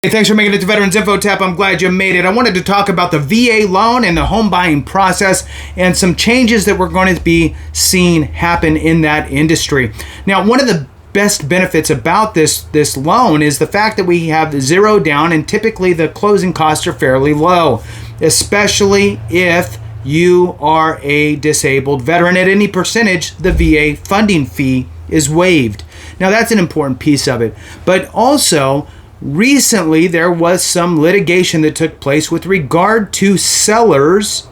Hey, thanks for making it to Veterans Info Tap. I'm glad you made it. I wanted to talk about the VA loan and the home buying process and some changes that we're going to be seeing happen in that industry. Now, one of the best benefits about this loan is the fact that we have zero down, and typically the closing costs are fairly low, especially if you are a disabled veteran. At any percentage, the VA funding fee is waived. Now, that's an important piece of it. But also, recently, there was some litigation that took place with regard to sellers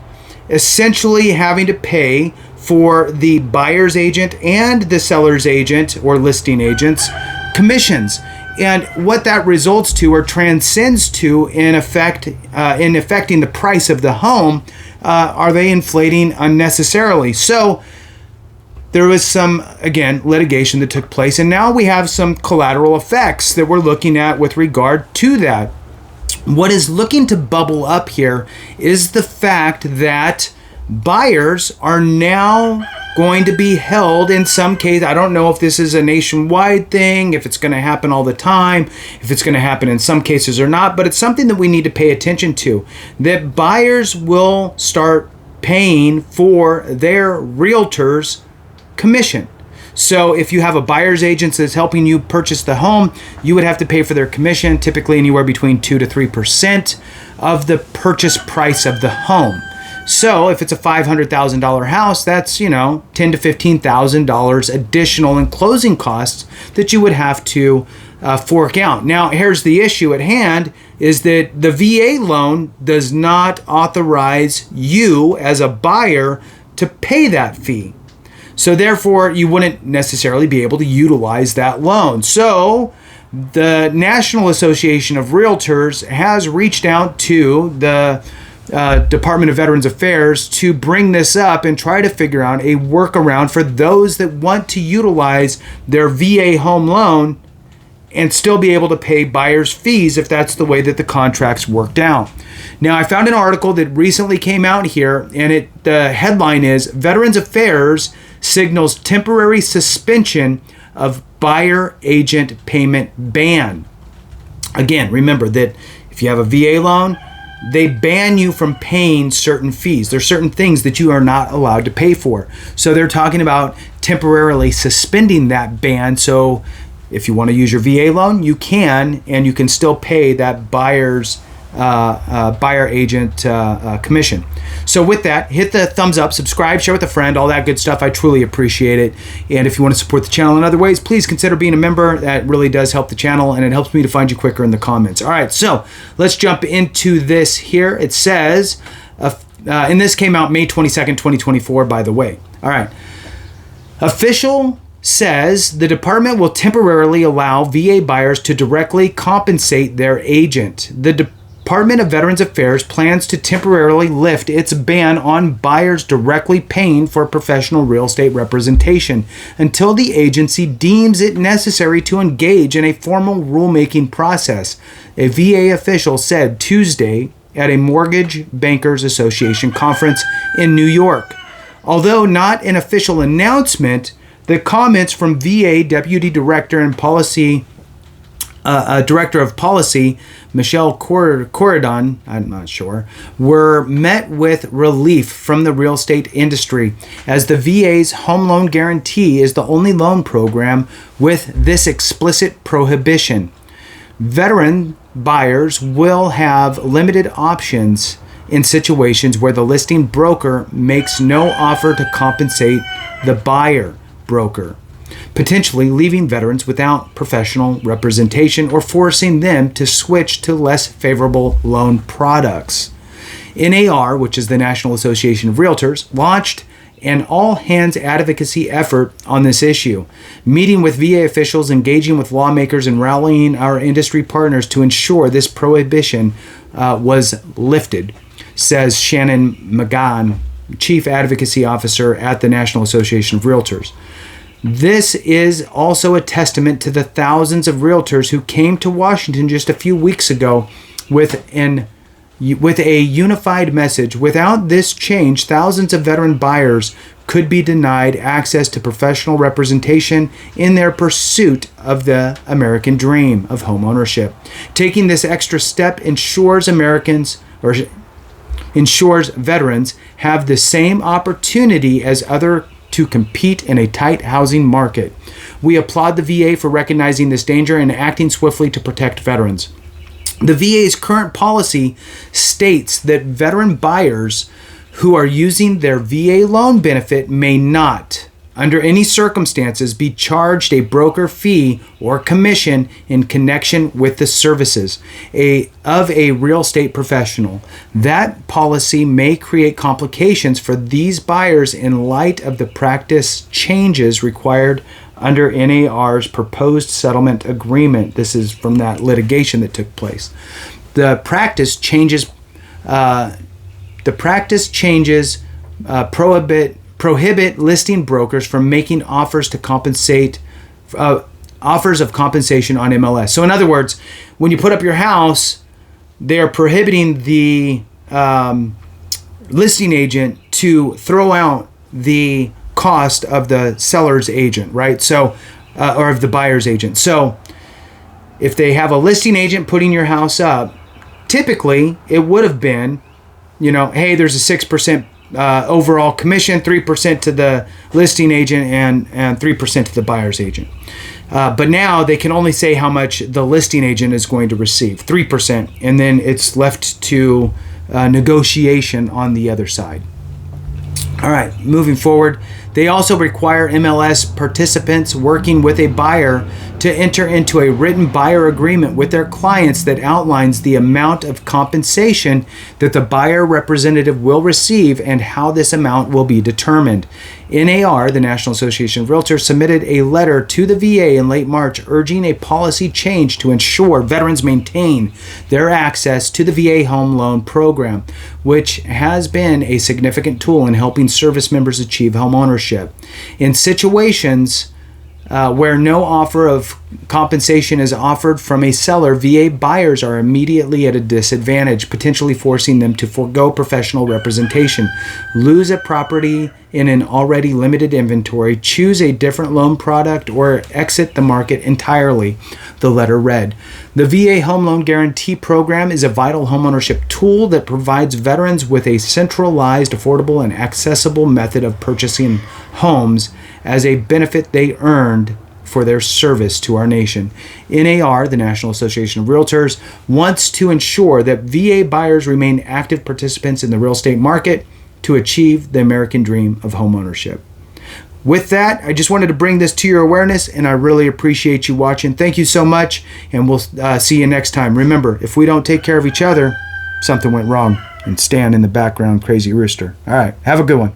essentially having to pay for the buyer's agent and the seller's agent or listing agent's commissions. And what that results to or transcends to in affecting the price of the home, are they inflating unnecessarily? So there was some, again, litigation that took place, and now we have some collateral effects that we're looking at with regard to that. What is looking to bubble up here is the fact that buyers are now going to be held in some case. I don't know if this is a nationwide thing, if it's going to happen all the time, if it's going to happen in some cases or not, but it's something that we need to pay attention to, that buyers will start paying for their realtors' commission. So if you have a buyer's agent that's helping you purchase the home, you would have to pay for their commission, typically anywhere between 2 to 3% of the purchase price of the home. So if it's a $500,000 house, that's, $10,000 to $15,000 additional in closing costs that you would have to fork out. Now, here's the issue at hand, is that the VA loan does not authorize you as a buyer to pay that fee. So therefore, you wouldn't necessarily be able to utilize that loan. So the National Association of Realtors has reached out to the Department of Veterans Affairs to bring this up and try to figure out a workaround for those that want to utilize their VA home loan and still be able to pay buyers' fees if that's the way that the contracts worked out. Now, I found an article that recently came out here, and the headline is Veterans Affairs signals temporary suspension of buyer agent payment ban. Again, remember that if you have a VA loan, they ban you from paying certain fees. There's certain things that you are not allowed to pay for. So they're talking about temporarily suspending that ban. So if you want to use your VA loan, you can, and you can still pay that buyer agent commission. So with that, hit the thumbs up, subscribe, share with a friend, all that good stuff. I truly appreciate it. And if you want to support the channel in other ways, please consider being a member. That really does help the channel, and it helps me to find you quicker in the comments. All right, so let's jump into this here. It says, and this came out May 22nd, 2024, by the way. All right. Official says the department will temporarily allow VA buyers to directly compensate their agent. The Department of Veterans Affairs plans to temporarily lift its ban on buyers directly paying for professional real estate representation until the agency deems it necessary to engage in a formal rulemaking process, a VA official said Tuesday at a Mortgage Bankers Association conference in New York. Although not an official announcement, the comments from VA Deputy Director and Policy Director of Policy, Michelle Corridon, I'm not sure, were met with relief from the real estate industry, as the VA's home loan guarantee is the only loan program with this explicit prohibition. Veteran buyers will have limited options in situations where the listing broker makes no offer to compensate the buyer broker, potentially leaving veterans without professional representation or forcing them to switch to less favorable loan products. NAR, which is the National Association of Realtors, launched an all-hands advocacy effort on this issue, meeting with VA officials, engaging with lawmakers, and rallying our industry partners to ensure this prohibition was lifted, says Shannon McGann, Chief Advocacy Officer at the National Association of Realtors. This is also a testament to the thousands of realtors who came to Washington just a few weeks ago with a unified message. Without this change, thousands of veteran buyers could be denied access to professional representation in their pursuit of the American dream of home ownership. Taking this extra step ensures veterans have the same opportunity as others to compete in a tight housing market. We applaud the VA for recognizing this danger and acting swiftly to protect veterans. The VA's current policy states that veteran buyers who are using their VA loan benefit may not, under any circumstances, be charged a broker fee or commission in connection with the services of a real estate professional. That policy may create complications for these buyers in light of the practice changes required under NAR's proposed settlement agreement. This is from that litigation that took place. The practice changes prohibit listing brokers from making offers of compensation on MLS. So in other words, when you put up your house, they are prohibiting the listing agent to throw out the cost of the seller's agent, right? So, or of the buyer's agent. So if they have a listing agent putting your house up, typically it would have been, hey, there's a 6% overall commission, 3% to the listing agent and 3% to the buyer's agent. But now they can only say how much the listing agent is going to receive, 3%, and then it's left to negotiation on the other side. All right, moving forward, they also require MLS participants working with a buyer to enter into a written buyer agreement with their clients that outlines the amount of compensation that the buyer representative will receive and how this amount will be determined. NAR, the National Association of Realtors, submitted a letter to the VA in late March urging a policy change to ensure veterans maintain their access to the VA home loan program, which has been a significant tool in helping service members achieve home ownership. In situations where no offer of compensation is offered from a seller, VA buyers are immediately at a disadvantage, potentially forcing them to forego professional representation, lose a property in an already limited inventory, choose a different loan product, or exit the market entirely, the letter read. The VA Home Loan Guarantee Program is a vital homeownership tool that provides veterans with a centralized, affordable, and accessible method of purchasing homes as a benefit they earned for their service to our nation. NAR, the National Association of Realtors, wants to ensure that VA buyers remain active participants in the real estate market to achieve the American dream of homeownership. With that, I just wanted to bring this to your awareness, and I really appreciate you watching. Thank you so much, and we'll see you next time. Remember, if we don't take care of each other, something went wrong. And Stan in the background, Crazy Rooster. All right, have a good one.